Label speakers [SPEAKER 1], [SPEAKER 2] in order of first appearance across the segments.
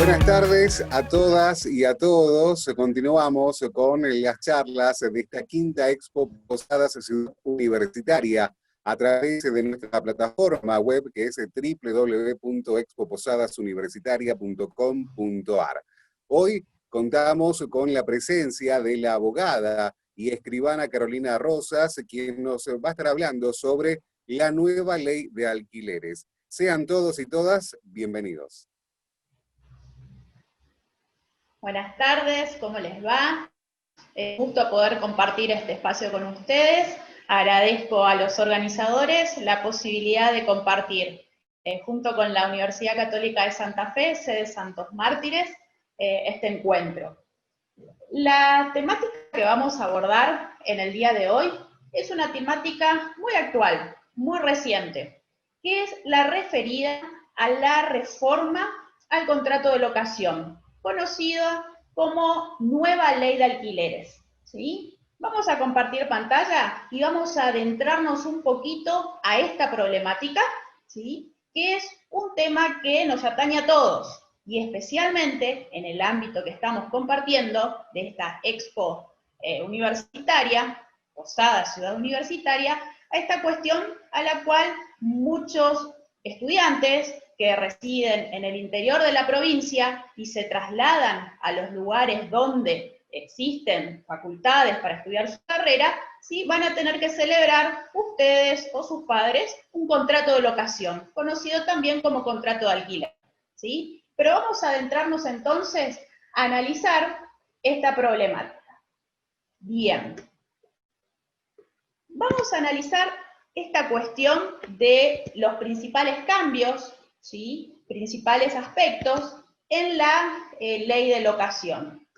[SPEAKER 1] Buenas tardes a todas y a todos. Continuamos con las charlas de esta quinta Expo Posadas Ciudad Universitaria a través de nuestra plataforma web que es www.expoposadasuniversitaria.com.ar. Hoy contamos con la presencia de la abogada y escribana Carolina Rosas, quien nos va a estar hablando sobre la nueva ley de alquileres. Sean todos y todas bienvenidos.
[SPEAKER 2] Buenas tardes, ¿cómo les va? Gusto poder compartir este espacio con ustedes. Agradezco a los organizadores la posibilidad de compartir, junto con la Universidad Católica de Santa Fe, sede Santos Mártires, este encuentro. La temática que vamos a abordar en el día de hoy es una temática muy actual, muy reciente, que es la referida a la reforma al contrato de locación, conocida como nueva ley de alquileres, ¿sí? Vamos a compartir pantalla y vamos a adentrarnos un poquito a esta problemática, ¿sí? Que es un tema que nos atañe a todos, y especialmente en el ámbito que estamos compartiendo de esta expo universitaria, Posada Ciudad Universitaria, a esta cuestión a la cual muchos estudiantes que residen en el interior de la provincia y se trasladan a los lugares donde existen facultades para estudiar su carrera, ¿sí? Van a tener que celebrar ustedes o sus padres un contrato de locación, conocido también como contrato de alquiler, ¿sí? Pero vamos a adentrarnos entonces a analizar esta problemática. Bien. Vamos a analizar esta cuestión de los principales cambios, ¿sí? Principales aspectos en la ley de locación.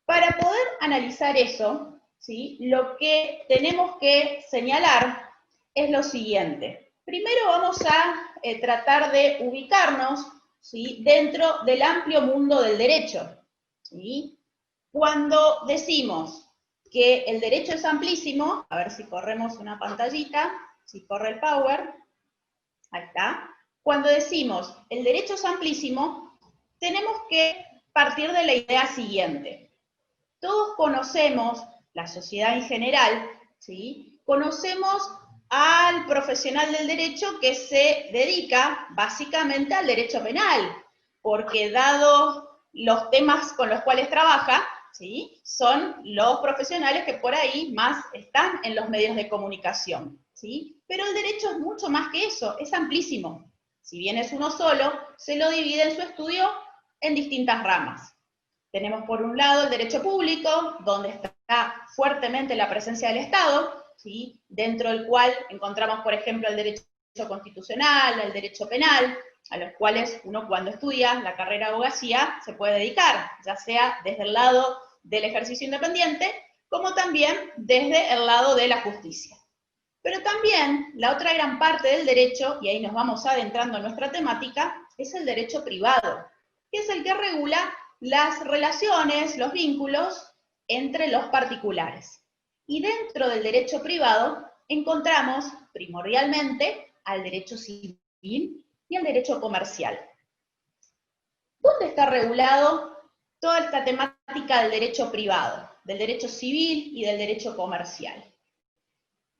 [SPEAKER 2] Para poder analizar eso, ¿sí? Lo que tenemos que señalar es lo siguiente. Primero vamos a tratar de ubicarnos, ¿sí? Dentro del amplio mundo del derecho, ¿sí? Cuando decimos que el derecho es amplísimo, a ver si corremos una pantallita, si corre el power, ahí está. Cuando decimos el derecho es amplísimo, tenemos que partir de la idea siguiente. Todos conocemos, la sociedad en general, ¿sí? Conocemos al profesional del derecho que se dedica básicamente al derecho penal, porque dado los temas con los cuales trabaja, ¿sí? Son los profesionales que por ahí más están en los medios de comunicación, ¿sí? Pero el derecho es mucho más que eso, es amplísimo. Si bien es uno solo, se lo divide en su estudio en distintas ramas. Tenemos por un lado el derecho público, donde está fuertemente la presencia del Estado, ¿sí? Dentro del cual encontramos, por ejemplo, el derecho constitucional, el derecho penal, a los cuales uno cuando estudia la carrera de abogacía se puede dedicar, ya sea desde el lado del ejercicio independiente, como también desde el lado de la justicia. Pero también la otra gran parte del derecho, y ahí nos vamos adentrando en nuestra temática, es el derecho privado, que es el que regula las relaciones, los vínculos entre los particulares. Y dentro del derecho privado encontramos primordialmente al derecho civil y al derecho comercial. ¿Dónde está regulado toda esta temática del derecho privado, del derecho civil y del derecho comercial?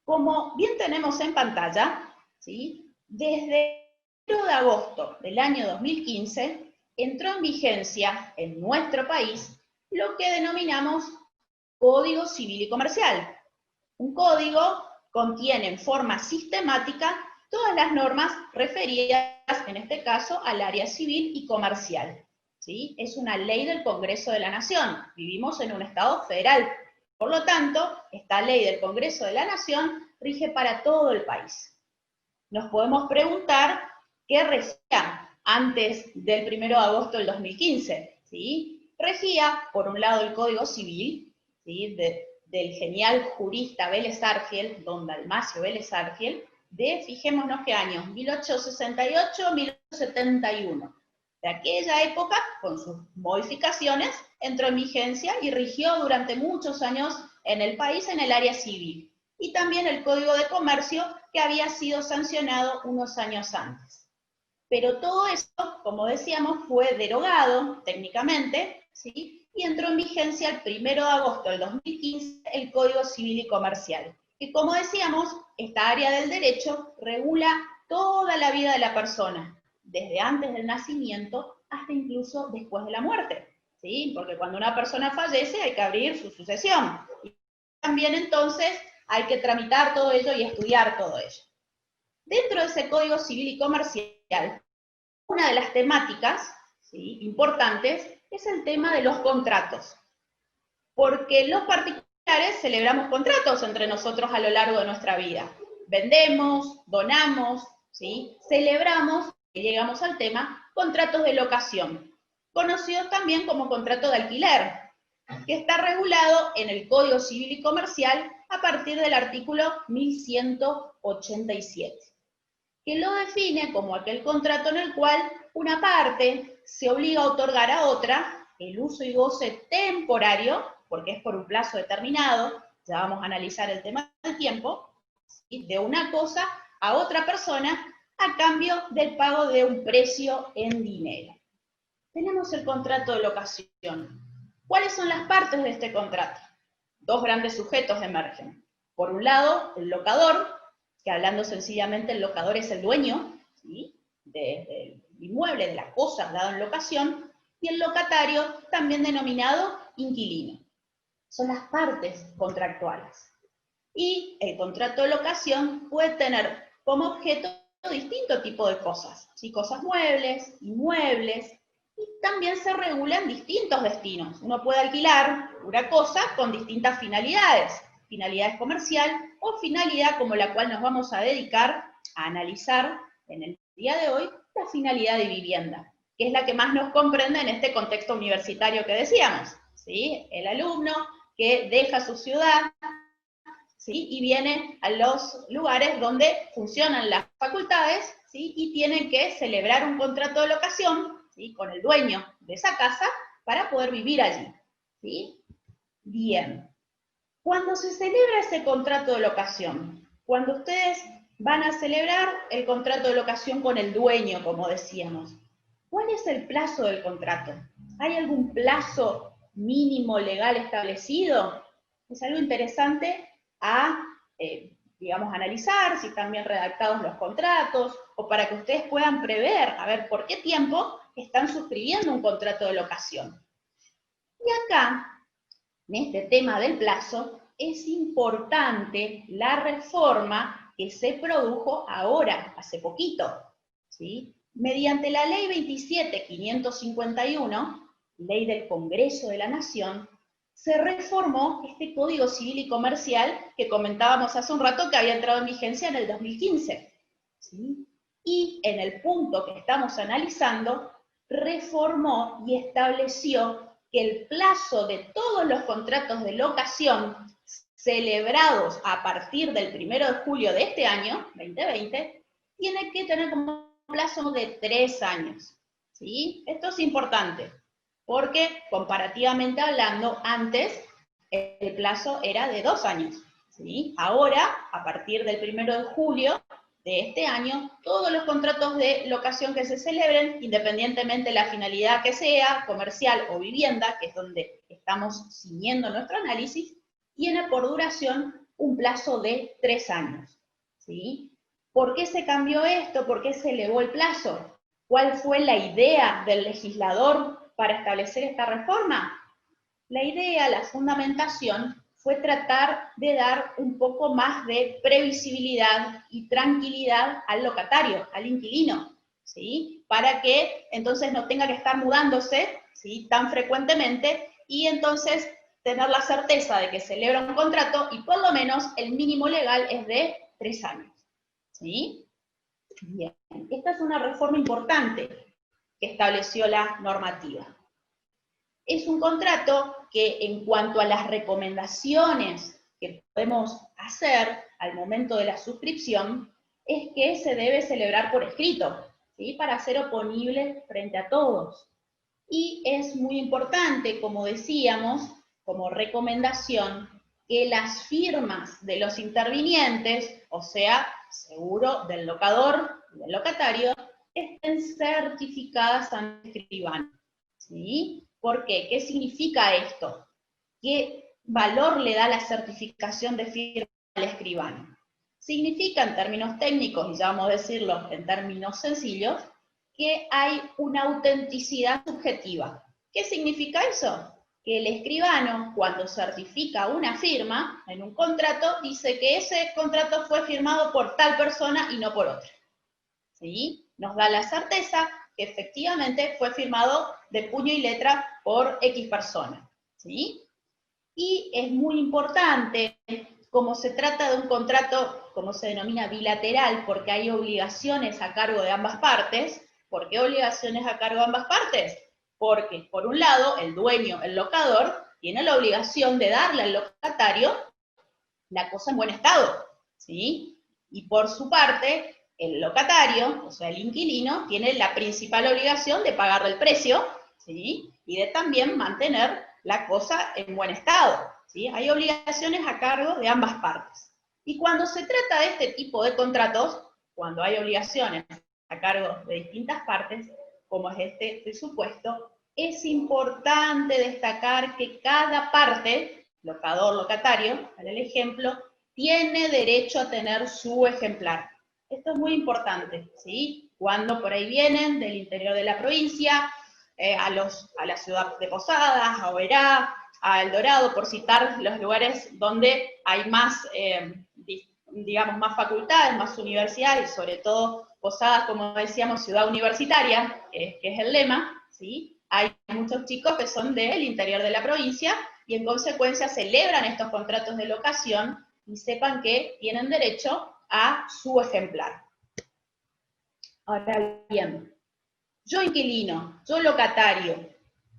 [SPEAKER 2] Como bien tenemos en pantalla, ¿sí? Desde el 1 de agosto del año 2015, entró en vigencia en nuestro país lo que denominamos Código Civil y Comercial. Un código contiene en forma sistemática todas las normas referidas, en este caso, al área civil y comercial, ¿sí? Es una ley del Congreso de la Nación. Vivimos en un Estado federal. Por lo tanto, esta ley del Congreso de la Nación rige para todo el país. Nos podemos preguntar qué regía antes del 1 de agosto del 2015, ¿sí? Regía, por un lado, el Código Civil, ¿sí? Del genial jurista Vélez Sarsfield, don Dalmacio Vélez Sarsfield, de, fijémonos qué años, 1868-1871. De aquella época, con sus modificaciones, entró en vigencia y rigió durante muchos años en el país en el área civil. Y también el Código de Comercio, que había sido sancionado unos años antes. Pero todo eso, como decíamos, fue derogado técnicamente, ¿sí? Y entró en vigencia el 1 de agosto del 2015 el Código Civil y Comercial, que como decíamos, esta área del derecho regula toda la vida de la persona, desde antes del nacimiento hasta incluso después de la muerte, ¿sí? Porque cuando una persona fallece hay que abrir su sucesión. Y también entonces hay que tramitar todo ello y estudiar todo ello. Dentro de ese Código Civil y Comercial, una de las temáticas, ¿sí?, importantes es el tema de los contratos. Porque los particulares celebramos contratos entre nosotros a lo largo de nuestra vida. Vendemos, donamos, ¿sí?, celebramos, y llegamos al tema, contratos de locación, conocidos también como contrato de alquiler, que está regulado en el Código Civil y Comercial a partir del artículo 1187, que lo define como aquel contrato en el cual una parte se obliga a otorgar a otra el uso y goce temporario, porque es por un plazo determinado, ya vamos a analizar el tema del tiempo, ¿sí?, de una cosa a otra persona a cambio del pago de un precio en dinero. Tenemos el contrato de locación. ¿Cuáles son las partes de este contrato? Dos grandes sujetos emergen. Por un lado, el locador, que hablando sencillamente el locador es el dueño, ¿sí?, del inmueble, de la cosa dada en locación, y el locatario, también denominado inquilino. Son las partes contractuales. Y el contrato de locación puede tener como objeto distinto tipo de cosas, ¿sí?, cosas muebles, inmuebles, y también se regulan distintos destinos. Uno puede alquilar una cosa con distintas finalidades comercial o finalidad como la cual nos vamos a dedicar a analizar en el día de hoy, la finalidad de vivienda, que es la que más nos comprende en este contexto universitario que decíamos, ¿sí? El alumno que deja su ciudad, ¿sí?, y viene a los lugares donde funcionan las facultades, ¿sí?, y tienen que celebrar un contrato de locación, ¿sí?, con el dueño de esa casa para poder vivir allí, ¿sí? Bien. Cuando se celebra ese contrato de locación, cuando ustedes van a celebrar el contrato de locación con el dueño, como decíamos, ¿cuál es el plazo del contrato? ¿Hay algún plazo mínimo legal establecido? Es algo interesante a, digamos, analizar, si están bien redactados los contratos, o para que ustedes puedan prever, a ver, por qué tiempo están suscribiendo un contrato de locación. Y acá, en este tema del plazo, es importante la reforma que se produjo ahora, hace poquito, ¿sí? Mediante la ley 27.551, ley del Congreso de la Nación, se reformó este Código Civil y Comercial que comentábamos hace un rato que había entrado en vigencia en el 2015, ¿sí? Y en el punto que estamos analizando, reformó y estableció que el plazo de todos los contratos de locación celebrados a partir del 1 de julio de este año, 2020, tiene que tener como plazo de 3 años, ¿sí? Esto es importante, porque comparativamente hablando, antes el plazo era de 2 años, ¿sí? Ahora, a partir del 1 de julio de este año, todos los contratos de locación que se celebren, independientemente de la finalidad que sea, comercial o vivienda, que es donde estamos ciñendo nuestro análisis, tiene por duración un plazo de 3 años, ¿sí? ¿Por qué se cambió esto? ¿Por qué se elevó el plazo? ¿Cuál fue la idea del legislador para establecer esta reforma? La idea, la fundamentación, fue tratar de dar un poco más de previsibilidad y tranquilidad al locatario, al inquilino, ¿sí? Para que entonces no tenga que estar mudándose, ¿sí?, tan frecuentemente, y entonces tener la certeza de que celebra un contrato y por lo menos el mínimo legal es de 3 años, ¿sí? Bien, esta es una reforma importante que estableció la normativa. Es un contrato que en cuanto a las recomendaciones que podemos hacer al momento de la suscripción, es que se debe celebrar por escrito, ¿sí?, para ser oponible frente a todos. Y es muy importante, como decíamos, como recomendación, que las firmas de los intervinientes, o sea, seguro del locador y del locatario, estén certificadas ante el escribano. ¿Sí? ¿Por qué? ¿Qué significa esto? ¿Qué valor le da la certificación de firma al escribano? Significa, en términos técnicos, y ya vamos a decirlo en términos sencillos, que hay una autenticidad subjetiva. ¿Qué significa eso? Que el escribano, cuando certifica una firma en un contrato, dice que ese contrato fue firmado por tal persona y no por otra. ¿Sí? Nos da la certeza que efectivamente fue firmado de puño y letra por X persona. ¿Sí? Y es muy importante, como se trata de un contrato, como se denomina bilateral, porque hay obligaciones a cargo de ambas partes. ¿Por qué obligaciones a cargo de ambas partes? Porque, por un lado, el dueño, el locador, tiene la obligación de darle al locatario la cosa en buen estado, ¿sí? Y por su parte, el locatario, o sea, el inquilino, tiene la principal obligación de pagarle el precio, ¿sí? Y de también mantener la cosa en buen estado, ¿sí? Hay obligaciones a cargo de ambas partes. Y cuando se trata de este tipo de contratos, cuando hay obligaciones a cargo de distintas partes, como es este supuesto, es importante destacar que cada parte, locador, locatario, para el ejemplo, tiene derecho a tener su ejemplar. Esto es muy importante, ¿sí? Cuando por ahí vienen del interior de la provincia, a la ciudad de Posadas, a Oberá, a El Dorado, por citar los lugares donde hay más, digamos, más facultades, más universidades, y sobre todo Posadas, como decíamos, ciudad universitaria, que es el lema, ¿sí? Hay muchos chicos que son del interior de la provincia y en consecuencia celebran estos contratos de locación y sepan que tienen derecho a su ejemplar. Ahora bien, yo inquilino, yo locatario,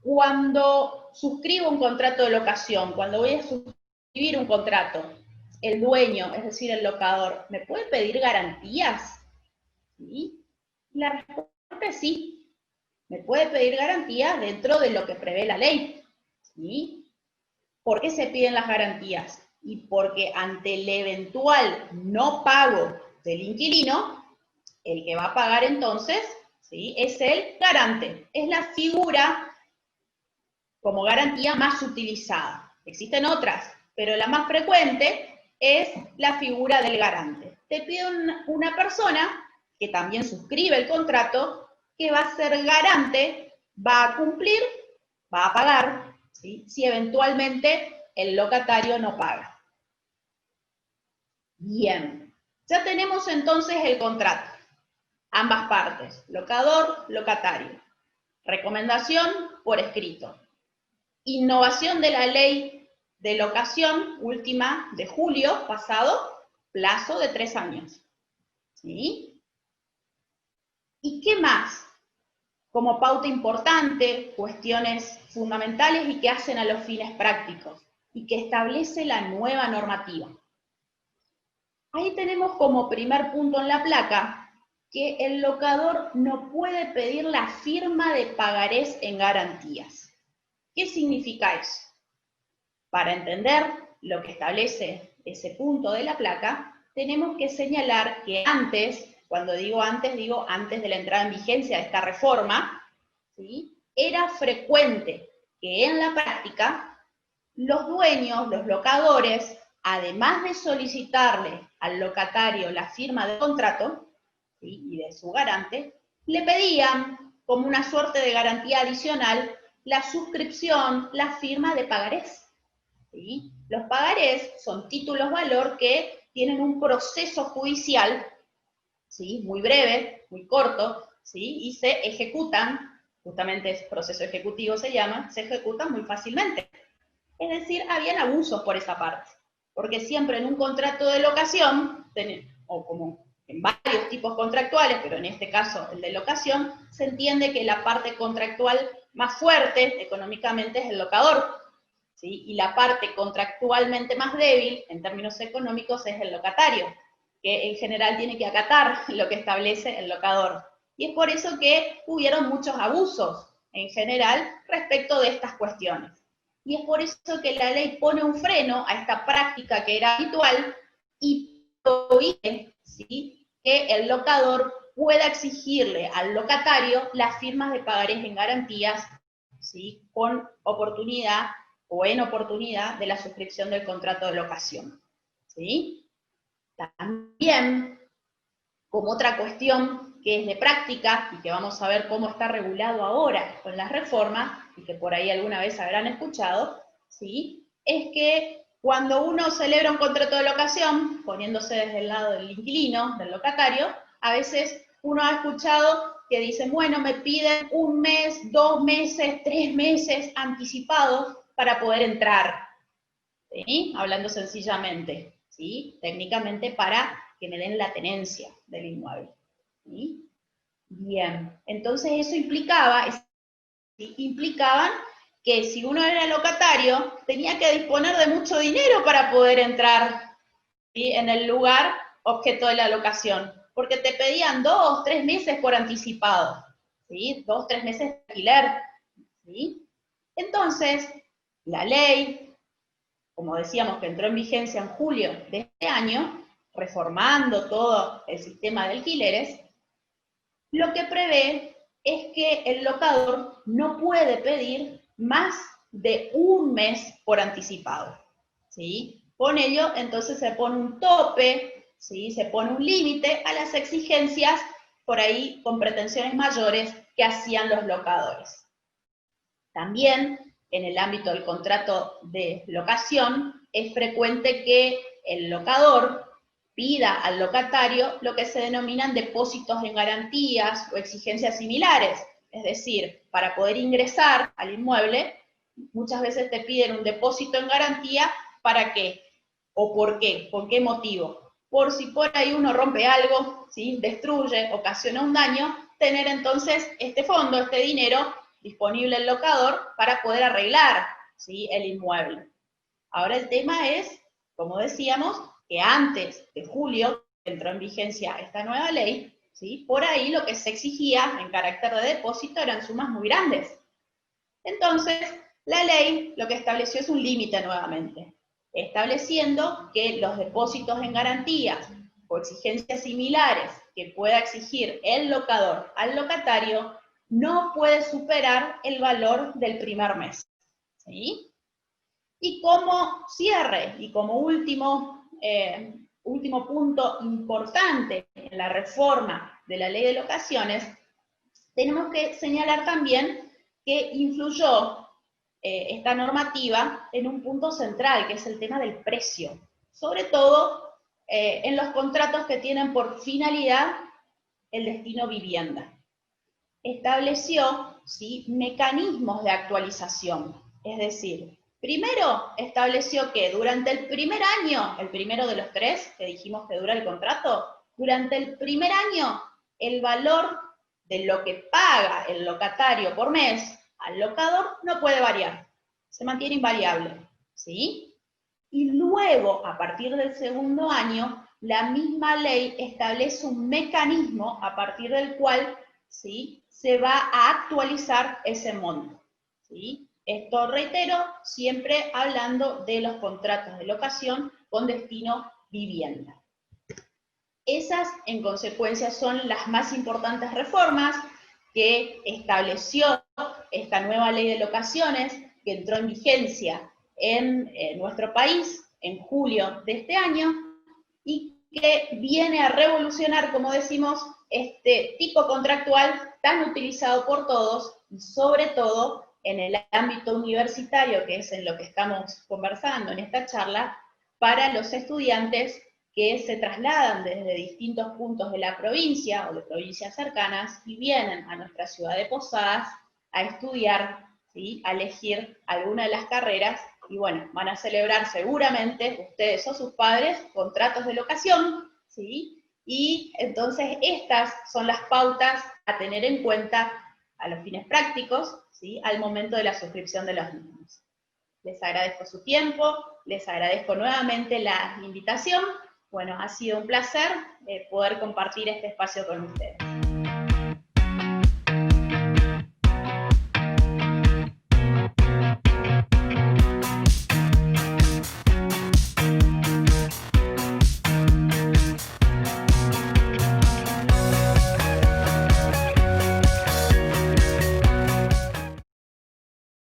[SPEAKER 2] cuando suscribo un contrato de locación, cuando voy a suscribir un contrato, el dueño, es decir, el locador, ¿me puede pedir garantías? ¿Sí? La respuesta es sí. Me puede pedir garantías dentro de lo que prevé la ley. ¿Sí? ¿Por qué se piden las garantías? Y porque ante el eventual no pago del inquilino, el que va a pagar entonces, ¿sí?, es el garante. Es la figura como garantía más utilizada. Existen otras, pero la más frecuente es la figura del garante. Te pide una persona que también suscribe el contrato, que va a ser garante, va a cumplir, va a pagar, ¿sí?, si eventualmente el locatario no paga. Bien, ya tenemos entonces el contrato, ambas partes, locador, locatario. Recomendación por escrito. Innovación de la ley de locación, última de julio pasado, plazo de 3 años. ¿Sí? ¿Y qué más? Como pauta importante, cuestiones fundamentales y que hacen a los fines prácticos, y que establece la nueva normativa. Ahí tenemos como primer punto en la placa que el locador no puede pedir la firma de pagarés en garantías. ¿Qué significa eso? Para entender lo que establece ese punto de la placa, tenemos que señalar que antes, cuando digo antes de la entrada en vigencia de esta reforma, ¿sí?, era frecuente que en la práctica los dueños, los locadores, además de solicitarle al locatario la firma del contrato, ¿sí?, y de su garante, le pedían como una suerte de garantía adicional la suscripción, la firma de pagarés. ¿Sí? Los pagarés son títulos valor que tienen un proceso judicial, ¿sí?, muy breve, muy corto, ¿sí?, y se ejecutan, justamente es proceso ejecutivo se llama, se ejecutan muy fácilmente. Es decir, habían abusos por esa parte, porque siempre en un contrato de locación, o como en varios tipos contractuales, pero en este caso el de locación, se entiende que la parte contractual más fuerte económicamente es el locador, ¿sí?, y la parte contractualmente más débil en términos económicos es el locatario, que en general tiene que acatar lo que establece el locador. Y es por eso que hubieron muchos abusos en general respecto de estas cuestiones. Y es por eso que la ley pone un freno a esta práctica que era habitual y prohíbe, ¿sí?, que el locador pueda exigirle al locatario las firmas de pagarés en garantías, ¿sí?, con oportunidad o en oportunidad de la suscripción del contrato de locación, ¿sí? También, como otra cuestión que es de práctica y que vamos a ver cómo está regulado ahora con las reformas, y que por ahí alguna vez habrán escuchado, ¿sí?, es que cuando uno celebra un contrato de locación, poniéndose desde el lado del inquilino, del locatario, a veces uno ha escuchado que dicen, bueno, me piden 1 mes, 2 meses, 3 meses anticipados para poder entrar, ¿sí?, hablando sencillamente, ¿sí?, técnicamente para que me den la tenencia del inmueble, ¿sí? Bien, entonces eso implicaban que si uno era locatario, tenía que disponer de mucho dinero para poder entrar, ¿sí?, en el lugar objeto de la locación, porque te pedían 2, 3 meses por anticipado, ¿sí?, 2, 3 meses de alquiler, ¿sí? Entonces, la ley, como decíamos, que entró en vigencia en julio de este año, reformando todo el sistema de alquileres, lo que prevé es que el locador no puede pedir más de 1 mes por anticipado, ¿sí? Con ello, entonces se pone un tope, ¿sí?, se pone un límite a las exigencias, por ahí con pretensiones mayores, que hacían los locadores. También, en el ámbito del contrato de locación, es frecuente que el locador pida al locatario lo que se denominan depósitos en garantías o exigencias similares. Es decir, para poder ingresar al inmueble, muchas veces te piden un depósito en garantía. ¿Para qué? ¿O por qué? ¿Por qué motivo? Por si por ahí uno rompe algo, ¿sí?, destruye, ocasiona un daño, tener entonces este fondo, este dinero disponible el locador para poder arreglar, ¿sí?, el inmueble. Ahora el tema es, como decíamos, que antes de julio entró en vigencia esta nueva ley, ¿sí?, por ahí lo que se exigía en carácter de depósito eran sumas muy grandes. Entonces, la ley lo que estableció es un límite nuevamente, estableciendo que los depósitos en garantías o exigencias similares que pueda exigir el locador al locatario no puede superar el valor del primer mes, ¿sí? Y como cierre, y como último punto importante en la reforma de la ley de locaciones, tenemos que señalar también que influyó esta normativa en un punto central, que es el tema del precio, sobre todo en los contratos que tienen por finalidad el destino vivienda. Estableció, ¿sí?, mecanismos de actualización, es decir, primero estableció que durante el primer año, el primero de los 3 que dijimos que dura el contrato, durante el primer año el valor de lo que paga el locatario por mes al locador no puede variar, se mantiene invariable, ¿sí? Y luego, a partir del segundo año, la misma ley establece un mecanismo a partir del cual, ¿sí?, se va a actualizar ese monto, ¿sí? Esto, reitero, siempre hablando de los contratos de locación con destino vivienda. Esas, en consecuencia, son las más importantes reformas que estableció esta nueva ley de locaciones, que entró en vigencia en nuestro país en julio de este año, y que viene a revolucionar, como decimos, este tipo contractual tan utilizado por todos, y sobre todo en el ámbito universitario, que es en lo que estamos conversando en esta charla, para los estudiantes que se trasladan desde distintos puntos de la provincia o de provincias cercanas y vienen a nuestra ciudad de Posadas a estudiar, ¿sí?, a elegir alguna de las carreras, y bueno, van a celebrar seguramente, ustedes o sus padres, contratos de locación, ¿sí? Y entonces estas son las pautas a tener en cuenta a los fines prácticos, ¿sí?, al momento de la suscripción de los mismos. Les agradezco su tiempo, les agradezco nuevamente la invitación. Bueno, ha sido un placer poder compartir este espacio con ustedes.